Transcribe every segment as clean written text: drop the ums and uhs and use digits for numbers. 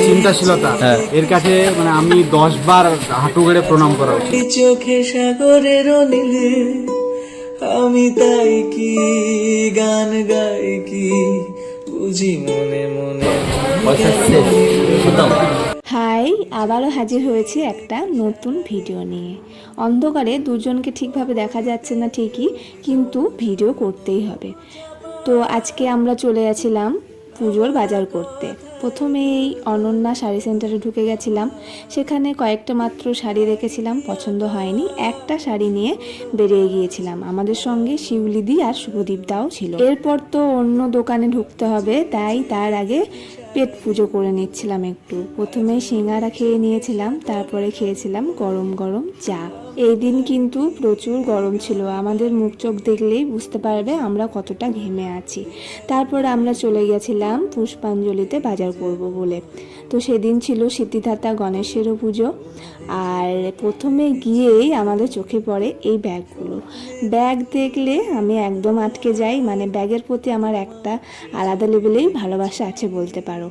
চিন্তাশীলতা এর কাছে মানে আমি 10 বার হাঁটু গেড়ে প্রণাম করা উচিত। চোখে সাগরের নীলে আমি তাই কি গান গাই কি বুঝি মনে মনে। হাই, আবারও হাজির হয়েছে একটা নতুন ভিডিও নিয়ে। অন্ধকারে দুজনকে ঠিকভাবে দেখা যাচ্ছে না ঠিকই, কিন্তু ভিডিও করতেই হবে। তো আজকে আমরা চলে গেছিলাম পুজোর বাজার করতে। প্রথমে এই অনন্যা শাড়ি সেন্টারে ঢুকে গেছিলাম। সেখানে কয়েকটা মাত্র শাড়ি রেখেছিলাম, পছন্দ হয়নি। একটা শাড়ি নিয়ে বেরিয়ে গিয়েছিলাম। আমাদের সঙ্গে শিউলিদি আর শুভদীপ দাও ছিল। এরপর তো অন্য দোকানে ঢুকতে হবে, তাই তার আগে পেট পুজো করে নিচ্ছিলাম একটু। প্রথমে সিঙ্গারা খেয়ে নিয়েছিলাম, তারপরে খেয়েছিলাম গরম গরম চা। এই দিন কিন্তু প্রচুর গরম ছিল, আমাদের মুখ চোখ দেখলেই বুঝতে পারবে আমরা কতটা ঘেমে আছি। তারপর আমরা চলে গেছিলাম পুষ্পাঞ্জলিতে বাজার করব বলে। তো সেদিন ছিল সিদ্ধিদাতা গণেশেরও পুজো। আর প্রথমে গিয়েই আমাদের চোখে পড়ে এই ব্যাগগুলো। ব্যাগ দেখলে আমি একদম আটকে যাই, মানে ব্যাগের প্রতি আমার একটা আলাদা লেভেলেই ভালোবাসা আছে বলতে পারো।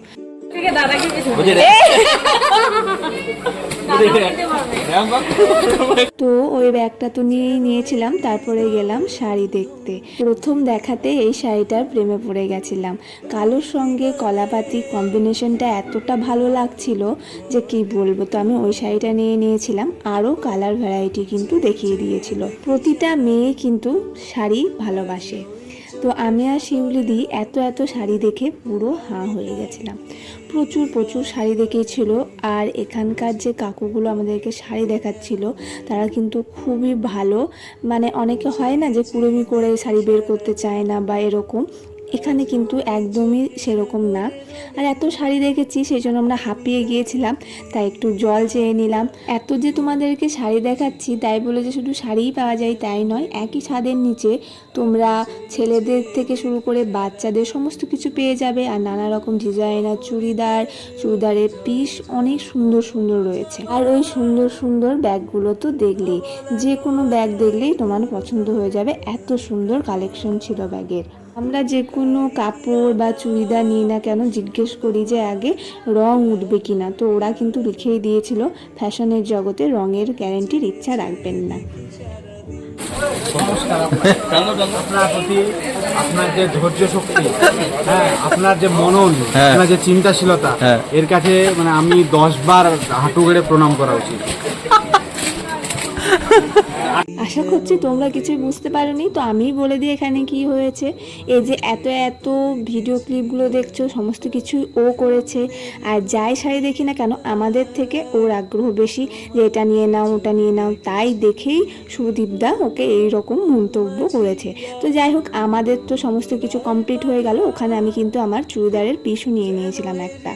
তো ওই ব্যাগটা তো নিয়েছিলাম। তারপরে গেলাম শাড়ি দেখতে। প্রথম দেখাতে এই শাড়িটার প্রেমে পড়ে গেছিলাম। কালোর সঙ্গে কলাপাতি কম্বিনেশনটা এতটা ভালো লাগছিল যে কি বলবো। তো আমি ওই শাড়িটা নিয়েছিলাম। আরও কালার ভ্যারাইটি কিন্তু দেখিয়ে দিয়েছিল। প্রতিটা মেয়ে কিন্তু শাড়ি ভালোবাসে। তো আমি আর শিউলিদি এত শাড়ি দেখে পুরো হাঁ হয়ে গেছিলাম। প্রচুর শাড়ি দেখিয়েছিল। আর এখানকার যে কাকুগুলো আমাদেরকে শাড়ি দেখাচ্ছিল তারা কিন্তু খুবই ভালো। মানে অনেকে হয় না যে কুড়েমি করে শাড়ি বের করতে চায় না বা এরকম, এখানে কিন্তু একদমই সেরকম না। আর এত শাড়ি দেখেছি সেই জন্য আমরা হাঁপিয়ে গিয়েছিলাম, তাই একটু জল চেয়ে নিলাম। এত যে তোমাদেরকে শাড়ি দেখাচ্ছি তাই বলে যে শুধু শাড়িই পাওয়া যায় তাই নয়, একই ছাদের নিচে তোমরা ছেলেদের থেকে শুরু করে বাচ্চাদের সমস্ত কিছু পেয়ে যাবে। আর নানা রকম ডিজাইনার চুড়িদারের পিস অনেক সুন্দর রয়েছে। আর ওই সুন্দর ব্যাগগুলো তো দেখলেই, যে কোনো ব্যাগ দেখলেই তোমার পছন্দ হয়ে যাবে, এত সুন্দর কালেকশন ছিল ব্যাগের। আমরা যে কোনো কাপড় বা চুড়িদার নিই না কেন জিজ্ঞেস করি যে আগে রং উঠবে কিনা। তো ওরা কিন্তু লিখেই দিয়েছিল ফ্যাশনের জগতে রঙের গ্যারেন্টির ইচ্ছা রাখবেন না। আপনার প্রতি আপনার যে ধৈর্য শক্তি, আপনার যে মনন, আপনার যে চিন্তাশীলতা, এর কাছে মানে আমি 10 বার হাঁটু গেড়ে প্রণাম করা উচিত। আশা করছি তোমরা কিছুই বুঝতে পারোনি। তো আমি বলে দিই এখানে কি হয়েছে। এই যে এত ভিডিও ক্লিপগুলো দেখছো সমস্ত কিছু ও করেছে। আর যাই শাড়ি দেখি না কেন আমাদের থেকে ওর আগ্রহ বেশি যে এটা নিয়ে নাও ওটা নিয়ে নাও। তাই দেখেই সুদীপদা ওকে এইরকম মন্তব্য করেছে। তো যাই হোক, আমাদের তো সমস্ত কিছু কমপ্লিট হয়ে গেল। ওখানে আমি কিন্তু আমার চুড়িদারের পিসও নিয়েছিলাম একটা।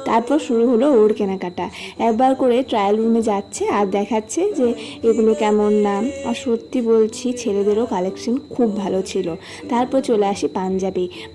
তারপর শুরু হলো ওর কেনাকাটা। একবার করে ট্রায়াল রুমে যাচ্ছে আর দেখাচ্ছে যে এগুলো কেমন নাম। আর সত্যি বলছি ছেলেদেরও কালেকশন খুব ভালো ছিল। তারপর চলে আসি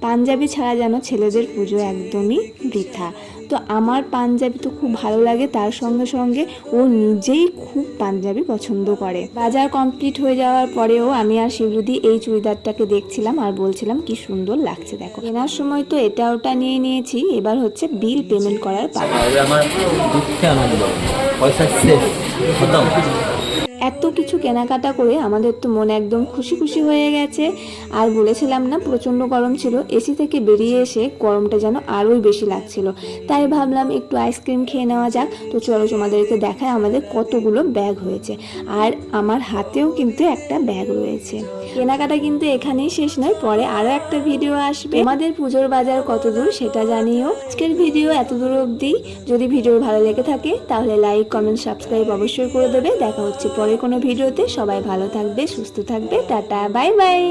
পাঞ্জাবি ছাড়া যেন ছেলেদের পুজো একদমই বৃথা। তো আমার পাঞ্জাবি তো খুব ভালো লাগে, তার সঙ্গে ও নিজেই খুব পাঞ্জাবি পছন্দ করে। বাজার কমপ্লিট হয়ে যাওয়ার পরেও আমি আর শিবরুদি এই চুড়িদারটাকে দেখছিলাম আর বলছিলাম কি সুন্দর লাগছে দেখো। কেনার সময় তো এটা ওটা নিয়েছি, এবার হচ্ছে বিল পেমেন্ট করার পালা। আমার দুঃখে আনন্দ, পয়সা শেষ খতম। এত কিছু কেনাকাটা করে আমাদের তো মন একদম খুশি হয়ে গেছে। আর বলেছিলাম না প্রচণ্ড গরম ছিল, এসি থেকে বেরিয়ে এসে গরমটা যেন আরোই বেশি লাগছিল। তাই ভাবলাম একটু আইসক্রিম খেয়ে নেওয়া যাক। তো চলো তোমাদেরকে দেখায় আমাদের কতগুলো ব্যাগ হয়েছে। আর আমার হাতেও কিন্তু একটা ব্যাগ রয়েছে। কেনাকাটা কিন্তু এখানেই শেষ নয়, পরে আরও একটা ভিডিও আসবে। আমাদের পুজোর বাজার কত দূর সেটা জানিও। আজকের ভিডিও এত দূর অবধি। যদি ভিডিও ভালো লেগে থাকে তাহলে লাইক কমেন্ট সাবস্ক্রাইব অবশ্যই করে দেবে। দেখা হচ্ছে পরে কোনো ভিডিওতে। সবাই ভালো থাকবে, সুস্থ থাকবে। Tata, bye bye.